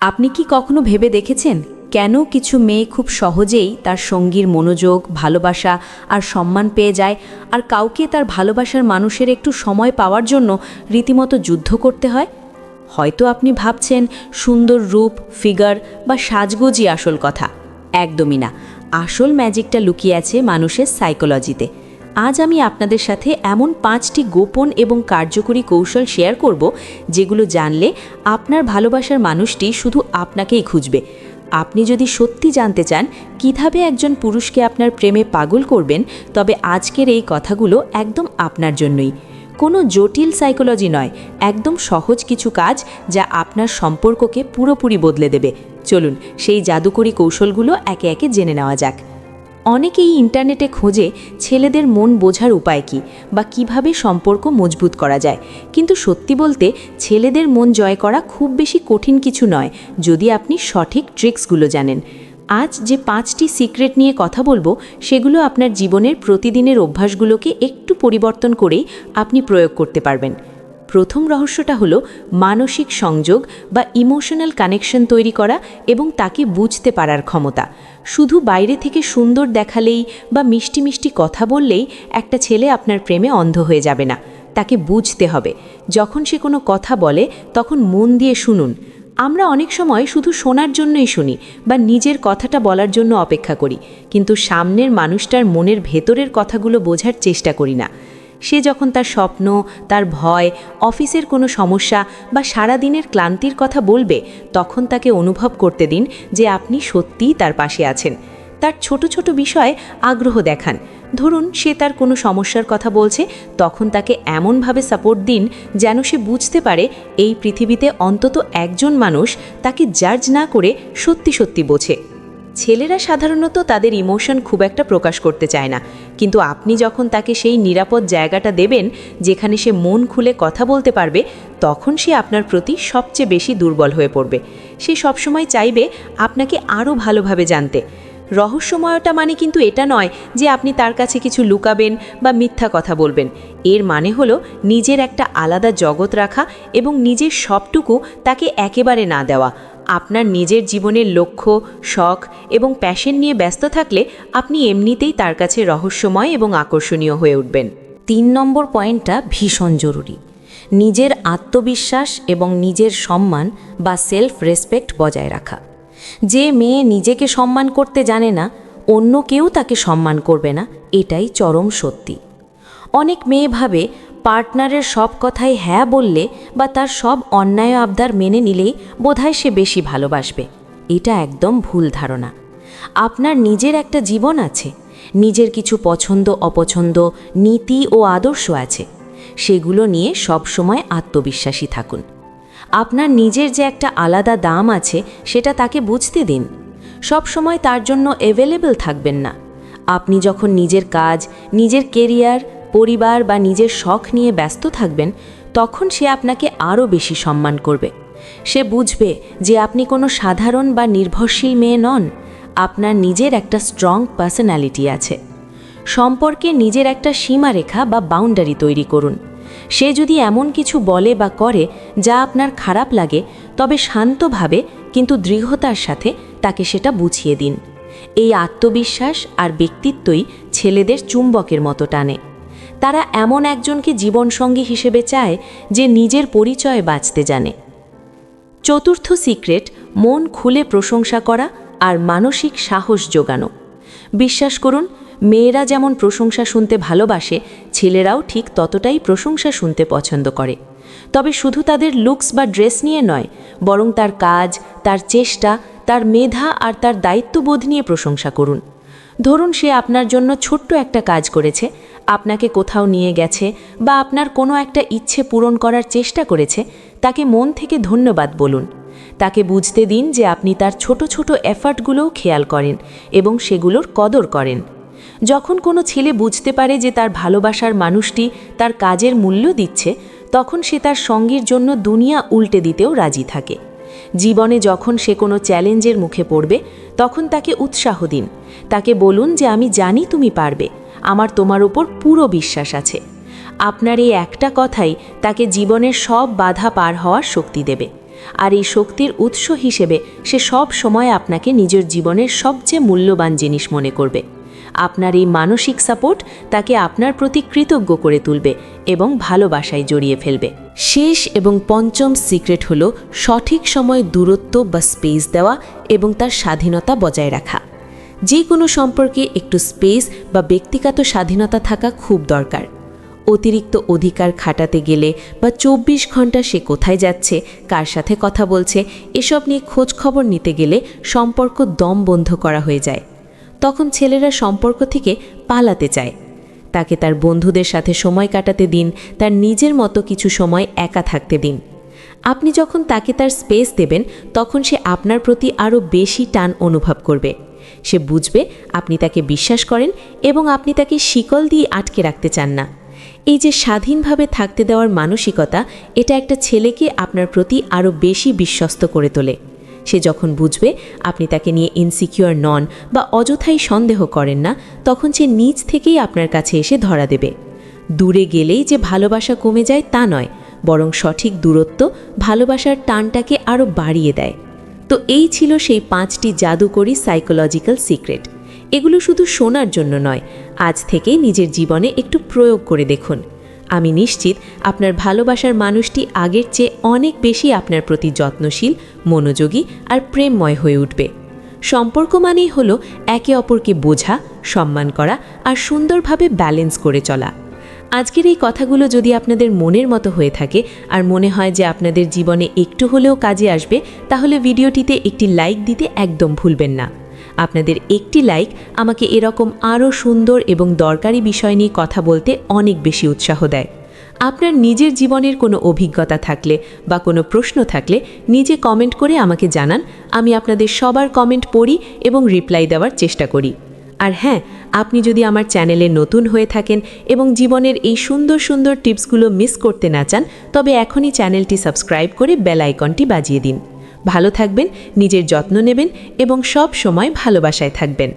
আপনি কি কখনো ভেবে দেখেছেন কেন কিছু মেয়ে খুব সহজেই তার সঙ্গীর মনোযোগ, ভালোবাসা আর সম্মান পেয়ে যায়, আর কাউকে তার ভালোবাসার মানুষের একটু সময় পাওয়ার জন্য রীতিমতো যুদ্ধ করতে হয়? হয়তো আপনি ভাবছেন সুন্দর রূপ, ফিগার বা সাজগোজই আসল কথা। একদমই না। আসল ম্যাজিকটা লুকিয়ে আছে মানুষের সাইকোলজিতে। আজ আমি আপনাদের সাথে এমন 5টি গোপন এবং কার্যকরী কৌশল শেয়ার করব, যেগুলো জানলে আপনার ভালোবাসার মানুষটি শুধু আপনাকেই খুঁজবে। আপনি যদি সত্যি জানতে চান কিভাবে একজন পুরুষকে আপনার প্রেমে পাগল করবেন, তবে আজকের এই কথাগুলো একদম আপনার জন্যই। কোনো জটিল সাইকোলজি নয়, একদম সহজ কিছু কাজ যা আপনার সম্পর্ককে পুরোপুরি বদলে দেবে। চলুন সেই জাদুকরী কৌশলগুলো একে একে জেনে নেওয়া যাক। অনেকেই ইন্টারনেটে খোঁজে ছেলেদের মন বোঝার উপায় কী বা কিভাবে সম্পর্ক মজবুত করা যায়, কিন্তু সত্যি বলতে ছেলেদের মন জয় করা খুব বেশি কঠিন কিছু নয়, যদি আপনি সঠিক ট্রিক্সগুলো জানেন। আজ যে 5টি সিক্রেট নিয়ে কথা বলবো, সেগুলো আপনার জীবনের প্রতিদিনের অভ্যাসগুলোকে একটু পরিবর্তন করেই আপনি প্রয়োগ করতে পারবেন। প্রথম রহস্যটা হলো মানসিক সংযোগ বা ইমোশনাল কানেকশন তৈরি করা এবং তাকে বুঝতে পারার ক্ষমতা। শুধু বাইরে থেকে সুন্দর দেখালেই বা মিষ্টি মিষ্টি কথা বললেই একটা ছেলে আপনার প্রেমে অন্ধ হয়ে যাবে না। তাকে বুঝতে হবে। যখন সে কোনো কথা বলে তখন মন দিয়ে শুনুন। আমরা অনেক সময় শুধু শোনার জন্যই শুনি বা নিজের কথাটা বলার জন্য অপেক্ষা করি, কিন্তু সামনের মানুষটার মনের ভেতরের কথাগুলো বোঝার চেষ্টা করি না। সে যখন তার স্বপ্ন, তার ভয়, অফিসের কোনো সমস্যা বা সারাদিনের ক্লান্তির কথা বলবে, তখন তাকে অনুভব করতে দিন যে আপনি সত্যিই তার পাশে আছেন। তার ছোট ছোট বিষয়ে আগ্রহ দেখান। ধরুন সে তার কোনো সমস্যার কথা বলছে, তখন তাকে এমনভাবে সাপোর্ট দিন যেন সে বুঝতে পারে এই পৃথিবীতে অন্তত একজন মানুষ তাকে জাজ না করে সত্যি সত্যি বোঝে। ছেলেরা সাধারণত তাদের ইমোশন খুব একটা প্রকাশ করতে চায় না, কিন্তু আপনি যখন তাকে সেই নিরাপদ জায়গাটা দেবেন যেখানে সে মন খুলে কথা বলতে পারবে, তখন সে আপনার প্রতি সবচেয়ে বেশি দুর্বল হয়ে পড়বে। সে সবসময় চাইবে আপনাকে আরও ভালোভাবে জানতে। রহস্যময়তা মানে কিন্তু এটা নয় যে আপনি তার কাছে কিছু লুকাবেন বা মিথ্যা কথা বলবেন। এর মানে হলো নিজের একটা আলাদা জগৎ রাখা এবং নিজের সবটুকু তাকে একেবারে না দেওয়া। আপনার নিজের জীবনের লক্ষ্য, শখ এবং প্যাশন নিয়ে ব্যস্ত থাকলে আপনি এমনিতেই তার কাছে রহস্যময় এবং আকর্ষণীয় হয়ে উঠবেন। 3 নম্বর পয়েন্টটা ভীষণ জরুরি। নিজের আত্মবিশ্বাস এবং নিজের সম্মান বা সেলফ রেসপেক্ট বজায় রাখা। যে মেয়ে নিজেকে সম্মান করতে জানে না, অন্য কেউ তাকে সম্মান করবে না, এটাই চরম সত্যি। অনেক মেয়ে ভাবে পার্টনারের সব কথাই হ্যাঁ বললে বা তার সব অন্যায় আবদার মেনে নিলেই বোধহয় সে বেশি ভালোবাসবে। এটা একদম ভুল ধারণা। আপনার নিজের একটা জীবন আছে, নিজের কিছু পছন্দ অপছন্দ, নীতি ও আদর্শ আছে। সেগুলো নিয়ে সবসময় আত্মবিশ্বাসী থাকুন। আপনার নিজের যে একটা আলাদা দাম আছে, সেটা তাকে বুঝতে দিন। সব সময় তার জন্য অ্যাভেলেবল থাকবেন না। আপনি যখন নিজের কাজ, নিজের কেরিয়ার, পরিবার বা নিজের শখ নিয়ে ব্যস্ত থাকবেন, তখন সে আপনাকে আরও বেশি সম্মান করবে। সে বুঝবে যে আপনি কোনো সাধারণ বা নির্ভরশীল মেয়ে নন, আপনার নিজের একটা স্ট্রং পার্সোনালিটি আছে। সম্পর্কে নিজের একটা সীমারেখা বা বাউন্ডারি তৈরি করুন। সে যদি এমন কিছু বলে বা করে যা আপনার খারাপ লাগে, তবে শান্তভাবে কিন্তু দৃঢ়তার সাথে তাকে সেটা বুঝিয়ে দিন। এই আত্মবিশ্বাস আর ব্যক্তিত্বই ছেলেদের চুম্বকের মতো টানে। তারা এমন একজনকে জীবনসঙ্গী হিসেবে চায় যে নিজের পরিচয়ে বাঁচতে জানে। 4র্থ সিক্রেট, মন খুলে প্রশংসা করা আর মানসিক সাহস জোগানো। বিশ্বাস করুন, মেয়েরা যেমন প্রশংসা শুনতে ভালোবাসে, ছেলেরাও ঠিক ততটাই প্রশংসা শুনতে পছন্দ করে। তবে শুধু তাদের লুকস বা ড্রেস নিয়ে নয়, বরং তার কাজ, তার চেষ্টা, তার মেধা আর তার দায়িত্ববোধ নিয়ে প্রশংসা করুন। ধরুন সে আপনার জন্য ছোট্ট একটা কাজ করেছে, আপনাকে কোথাও নিয়ে গেছে বা আপনার কোনো একটা ইচ্ছে পূরণ করার চেষ্টা করেছে, তাকে মন থেকে ধন্যবাদ বলুন। তাকে বুঝতে দিন যে আপনি তার ছোট ছোট এফার্টগুলোও খেয়াল করেন এবং সেগুলোর কদর করেন। যখন কোনো ছেলে বুঝতে পারে যে তার ভালোবাসার মানুষটি তার কাজের মূল্য দিচ্ছে, তখন সে তার সঙ্গীর জন্য দুনিয়া উল্টে দিতেও রাজি থাকে। জীবনে যখন সে কোনো চ্যালেঞ্জের মুখে পড়বে, তখন তাকে উৎসাহ দিন। তাকে বলুন যে আমি জানি তুমি পারবে, আমার তোমার উপর পুরো বিশ্বাস আছে। আপনার এই একটা কথাই তাকে জীবনের সব বাধা পার হওয়ার শক্তি দেবে। আর এই শক্তির উৎস হিসেবে সে সব সময় আপনাকে নিজের জীবনের সবচেয়ে মূল্যবান জিনিস মনে করবে। আপনার এই মানসিক সাপোর্ট তাকে আপনার প্রতি কৃতজ্ঞ করে তুলবে এবং ভালোবাসায় জড়িয়ে ফেলবে। শেষ এবং পঞ্চম সিক্রেট হলো সঠিক সময় দূরত্ব বা স্পেস দেওয়া এবং তার স্বাধীনতা বজায় রাখা। যে কোনো সম্পর্কে একটু স্পেস বা ব্যক্তিগত স্বাধীনতা থাকা খুব দরকার। অতিরিক্ত অধিকার খাটাতে গেলে বা 24 ঘন্টা সে কোথায় যাচ্ছে, কার সাথে কথা বলছে, এসব নিয়ে খোঁজ খবর নিতে গেলে সম্পর্ক দম বন্ধ করা হয়ে যায়। তখন ছেলেরা সম্পর্ক থেকে পালাতে চায়। তাকে তার বন্ধুদের সাথে সময় কাটাতে দিন, তার নিজের মতো কিছু সময় একা থাকতে দিন। আপনি যখন তাকে তার স্পেস দেবেন তখন সে আপনার প্রতি আরও বেশি টান অনুভব করবে। সে বুঝবে আপনি তাকে বিশ্বাস করেন এবং আপনি তাকে শিকল দিয়ে আটকে রাখতে চান না। এই যে স্বাধীনভাবে থাকতে দেওয়ার মানসিকতা, এটা একটা ছেলেকে আপনার প্রতি আরও বেশি বিশ্বস্ত করে তোলে। সে যখন বুঝবে আপনি তাকে নিয়ে ইনসিকিউর নন বা অযথাই সন্দেহ করেন না, তখন সে নিজ থেকেই আপনার কাছে এসে ধরা দেবে। দূরে গেলেই যে ভালোবাসা কমে যায় তা নয়, বরং সঠিক দূরত্ব ভালোবাসার টানটাকে আরও বাড়িয়ে দেয়। তো এই ছিল সেই 5টি জাদুকরী সাইকোলজিক্যাল সিক্রেট। এগুলো শুধু শোনার জন্য নয়, আজ থেকেই নিজের জীবনে একটু প্রয়োগ করে দেখুন। আমি নিশ্চিত আপনার ভালোবাসার মানুষটি আগের চেয়ে অনেক বেশি আপনার প্রতি যত্নশীল, মনোযোগী আর প্রেমময় হয়ে উঠবে। সম্পর্ক মানেই হলো একে অপরকে বোঝা, সম্মান করা আর সুন্দরভাবে ব্যালেন্স করে চলা। আজকের এই কথাগুলো যদি আপনাদের মনের মতো হয়ে থাকে আর মনে হয় যে আপনাদের জীবনে একটু হলেও কাজে আসবে, তাহলে ভিডিওটিতে একটি লাইক দিতে একদম ভুলবেন না। আপনাদের একটি লাইক আমাকে এরকম আরও সুন্দর এবং দরকারি বিষয় নিয়ে কথা বলতে অনেক বেশি উৎসাহ দেয়। আপনার নিজের জীবনের কোনো অভিজ্ঞতা থাকলে বা কোনো প্রশ্ন থাকলে নিজে কমেন্ট করে আমাকে জানান। আমি আপনাদের সবার কমেন্ট পড়ি এবং রিপ্লাই দেওয়ার চেষ্টা করি। আর হ্যাঁ, আপনি যদি আমার চ্যানেলে নতুন হয়ে থাকেন এবং জীবনের এই সুন্দর সুন্দর টিপসগুলো মিস করতে না চান, তবে এখনই চ্যানেলটি সাবস্ক্রাইব করে বেল আইকনটি বাজিয়ে দিন। ভালো থাকবেন, নিজের যত্ন নেবেন এবং সব সময় ভালোবাসায় থাকবেন।